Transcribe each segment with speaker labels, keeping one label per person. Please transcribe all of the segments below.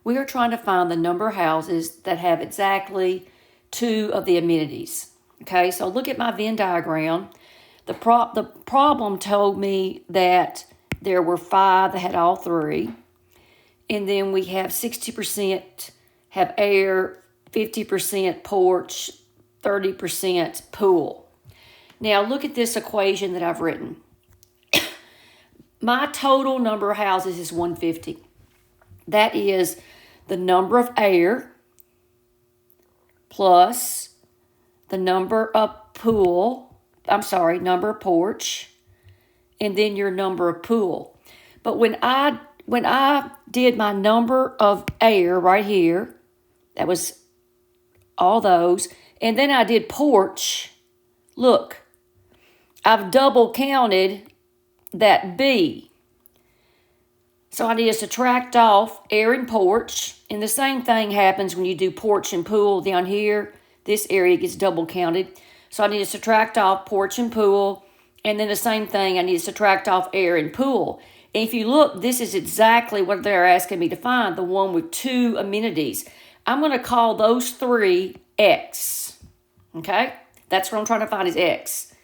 Speaker 1: We are trying to find the number of houses that have exactly 2 of the amenities. Okay, so look at my Venn diagram. The problem told me that there were 5 that had all 3. And then we have 60% have air, 50% porch, 30% pool. Now look at this equation that I've written. My total number of houses is 150. That is the number of air plus the number of number of porch, and then your number of pool. But when I did my number of air right here, that was all those, and then I did porch, look, I've double counted that B. So I need to subtract off air and porch, and the same thing happens when you do porch and pool down here. This area gets double counted. So I need to subtract off porch and pool, and then the same thing, I need to subtract off air and pool. And if you look, this is exactly what they're asking me to find, the one with 2 amenities. I'm going to call those 3 X. Okay? That's what I'm trying to find is X.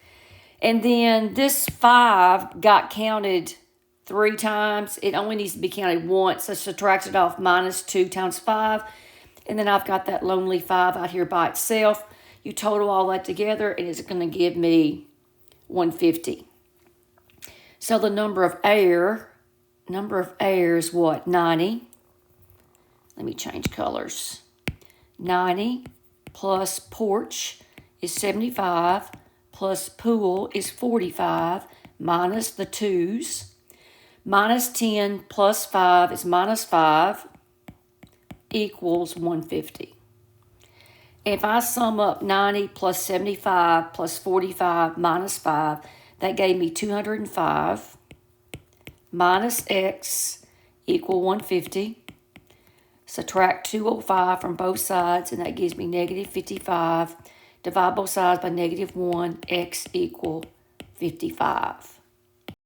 Speaker 1: And then this 5 got counted 3 times. It only needs to be counted once. So subtract it off minus 2 times 5. And then I've got that lonely 5 out here by itself. You total all that together, and it's going to give me 150. So the number of air is what? 90. Let me change colors. 90 plus porch is 75 plus pool is 45 minus the 2's. Minus 10 plus 5 is minus 5 equals 150. If I sum up 90 plus 75 plus 45 minus 5, that gave me 205 minus X equal 150. Subtract 205 from both sides, and that gives me negative 55. Divide both sides by negative 1, X equal 55.